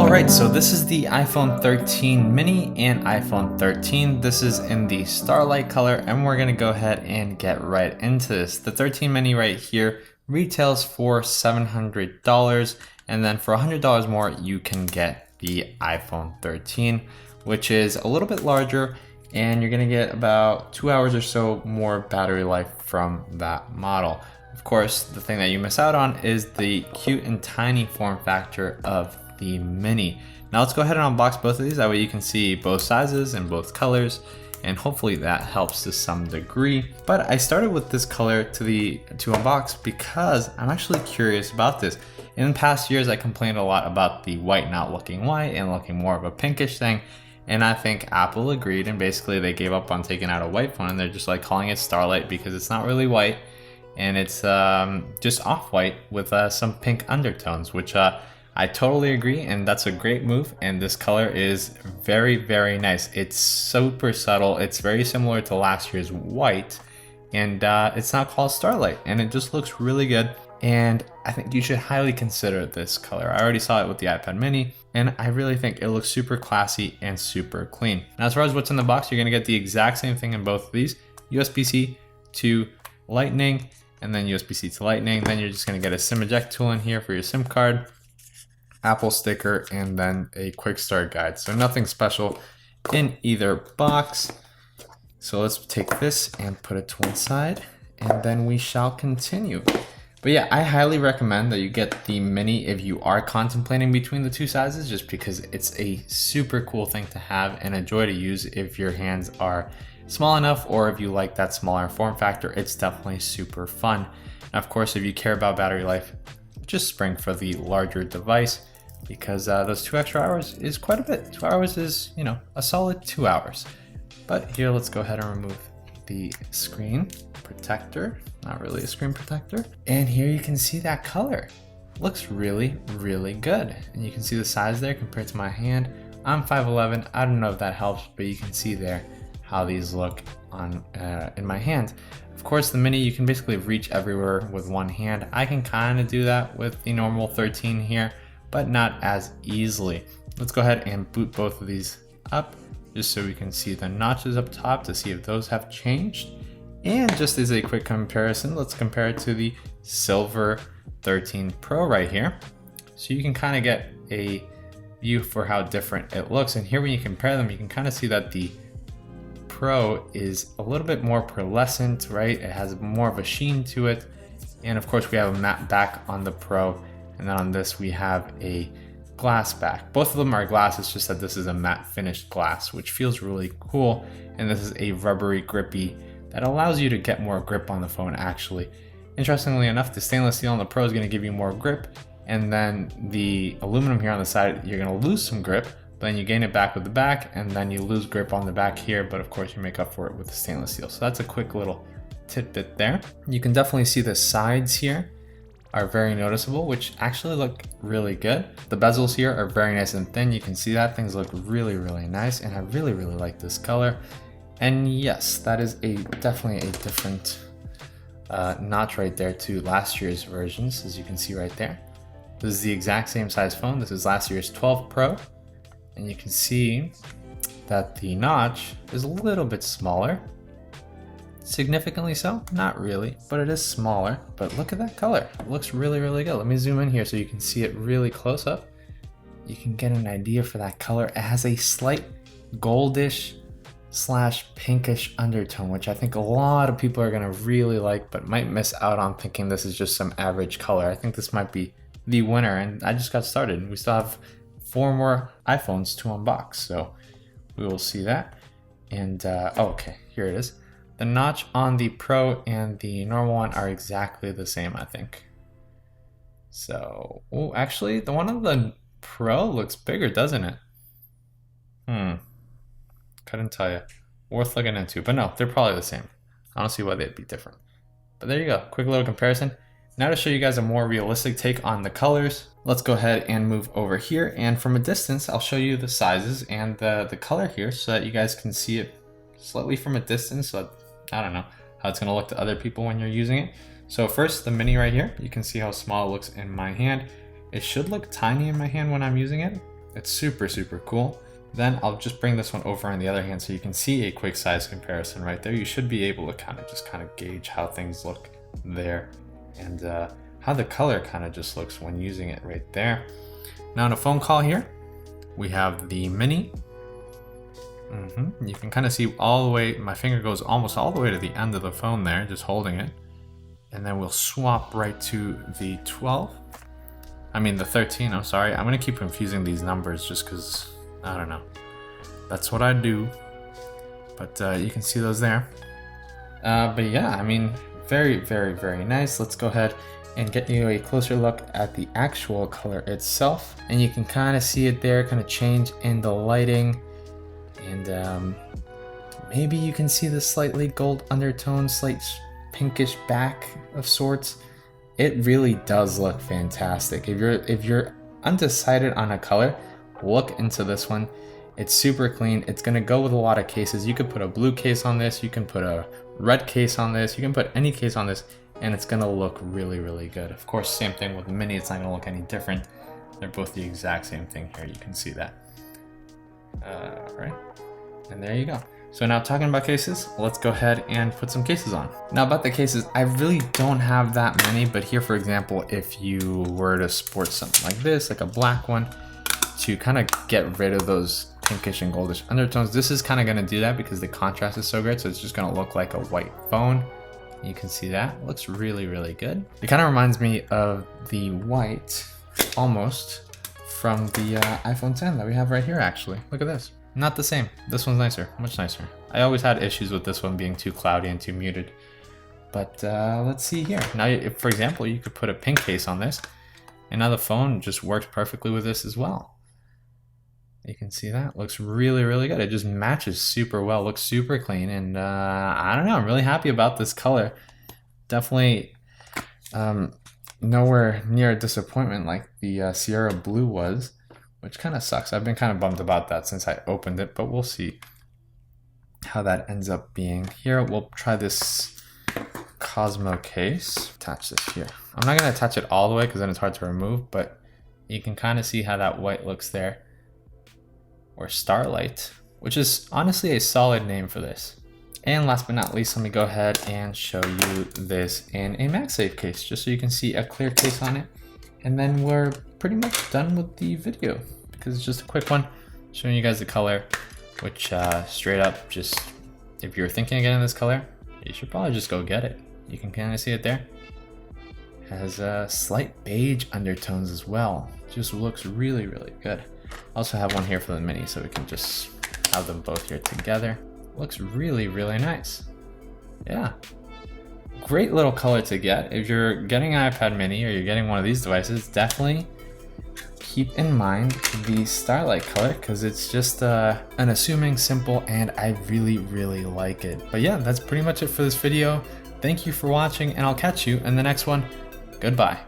Alright, so this is the iPhone 13 mini and iPhone 13. This is in the Starlight color, and we're going to go ahead and get right into this. The 13 mini right here retails for $700, and then for $100 more you can get the iPhone 13, which is a little bit larger, and you're going to get about 2 hours or so more battery life from that model. Of course, the thing that you miss out on is the cute and tiny form factor of the mini. Now let's go ahead and unbox both of these, that way you can see both sizes and both colors, and hopefully that helps to some degree. But I started with this color to unbox because I'm actually curious about this. In past years I complained a lot about the white not looking white and looking more of a pinkish thing, and I think Apple agreed, and basically they gave up on taking out a white phone, and they're just like calling it Starlight because it's not really white, and it's just off-white with some pink undertones, which I totally agree, and that's a great move, and this color is very, very nice. It's super subtle. It's very similar to last year's white, and it's not called Starlight, and it just looks really good, and I think you should highly consider this color. I already saw it with the iPad mini, and I really think it looks super classy and super clean. Now, as far as what's in the box, you're going to get the exact same thing in both of these: USB-C to Lightning, and then USB-C to Lightning. Then you're just going to get a SIM eject tool in here for your SIM card, Apple sticker, and then a quick start guide. So nothing special in either box. So let's take this and put it to one side, and then we shall continue. But yeah, I highly recommend that you get the mini if you are contemplating between the two sizes, just because it's a super cool thing to have and a joy to use if your hands are small enough, or if you like that smaller form factor. It's definitely super fun. Now, of course, if you care about battery life, just spring for the larger device, because those 2 extra hours is quite a bit. 2 hours is, you know, a solid 2 hours. But here, let's go ahead and remove the screen protector. Not really a screen protector. And here you can see that color. Looks really, really good. And you can see the size there compared to my hand. I'm 5'11". I don't know if that helps, but you can see there how these look on in my hand. Of course, the mini, you can basically reach everywhere with one hand. I can kind of do that with the normal 13 here, but not as easily. Let's go ahead and boot both of these up, just so we can see the notches up top to see if those have changed. And just as a quick comparison, let's compare it to the Silver 13 Pro right here. So you can kind of get a view for how different it looks. And here when you compare them, you can kind of see that the Pro is a little bit more pearlescent, right? It has more of a sheen to it. And of course we have a matte back on the Pro. And then on this, we have a glass back. Both of them are glass, it's just that this is a matte finished glass, which feels really cool. And this is a rubbery, grippy, that allows you to get more grip on the phone, actually. Interestingly enough, the stainless steel on the Pro is gonna give you more grip, and then the aluminum here on the side, you're gonna lose some grip, but then you gain it back with the back, and then you lose grip on the back here, but of course you make up for it with the stainless steel. So that's a quick little tidbit there. You can definitely see the sides here are very noticeable, which actually look really good. The bezels here are very nice and thin. You can see that things look really, really nice, and I really, really like this color. And yes, that is definitely a different notch right there to last year's versions, as you can see right there. This is the exact same size phone. This is last year's 12 Pro, and you can see that the notch is a little bit smaller. Significantly so? Not really, but it is smaller. But look at that color. It looks really, really good. Let me zoom in here so you can see it really close up. You can get an idea for that color. It has a slight goldish / pinkish undertone, which I think a lot of people are gonna really like, but might miss out on thinking this is just some average color. I think this might be the winner, and I just got started. We still have 4 more iPhones to unbox, so we will see that. And okay, here it is. The notch on the Pro and the normal one are exactly the same, I think. So, oh, actually, the one on the Pro looks bigger, doesn't it? Couldn't tell you. Worth looking into, but no, they're probably the same. I don't see why they'd be different. But there you go, quick little comparison. Now to show you guys a more realistic take on the colors, let's go ahead and move over here. And from a distance, I'll show you the sizes and the color here so that you guys can see it slightly from a distance. So I don't know how it's gonna look to other people when you're using it. So first, the mini right here, you can see how small it looks in my hand. It should look tiny in my hand when I'm using it, It's super cool. Then I'll just bring this one over on the other hand so you can see a quick size comparison right there. You should be able to kind of gauge how things look there, and how the color kind of just looks when using it right there. Now on a phone call here, we have the mini. You can kind of see all the way, my finger goes almost all the way to the end of the phone there, just holding it. And then we'll swap right to the 12. I mean the 13, I'm sorry. I'm gonna keep confusing these numbers just because, I don't know. That's what I do. But you can see those there. But yeah, I mean, very nice. Let's go ahead and get you a closer look at the actual color itself. And you can kind of see it there, kind of change in the lighting. And maybe you can see the slightly gold undertone, slight pinkish back of sorts. It really does look fantastic. If you're undecided on a color, look into this one. It's super clean. It's gonna go with a lot of cases. You could put a blue case on this, you can put a red case on this, you can put any case on this, and it's gonna look really good. Of course, same thing with the mini, it's not gonna look any different. They're both the exact same thing here, you can see that. Right, and there you go. So now talking about cases, let's go ahead and put some cases on. Now about the cases, I really don't have that many, but here for example, if you were to sport something like this, like a black one, to kind of get rid of those pinkish and goldish undertones, this is kind of going to do that because the contrast is so great, so it's just going to look like a white phone. You can see that, it looks really good. It kind of reminds me of the white, almost, from the iPhone 10 that we have right here actually. Look at this. Not the same. This one's nicer, much nicer. I always had issues with this one being too cloudy and too muted. But let's see here. Now, if, for example, you could put a pink case on this, and now the phone just works perfectly with this as well. You can see that. Looks really good. It just matches super well, looks super clean, and I don't know, I'm really happy about this color. Definitely nowhere near a disappointment like the Sierra Blue was, which kind of sucks. I've been kind of bummed about that since I opened it, but we'll see how that ends up being. Here, we'll try this Cosmo case. Attach this here. I'm not going to attach it all the way because then it's hard to remove, but you can kind of see how that white looks there. Or Starlight, which is honestly a solid name for this. And last but not least, let me go ahead and show you this in a MagSafe case, just so you can see a clear case on it. And then we're pretty much done with the video because it's just a quick one showing you guys the color, which straight up, just if you're thinking of getting this color, you should probably just go get it. You can kind of see it there. It has slight beige undertones as well. Just looks really good. I also have one here for the mini, so we can just have them both here together. Looks really nice. Yeah. Great little color to get. If you're getting an iPad mini or you're getting one of these devices, definitely keep in mind the Starlight color because it's just an unassuming, simple, and I really like it. But yeah, that's pretty much it for this video. Thank you for watching, and I'll catch you in the next one. Goodbye.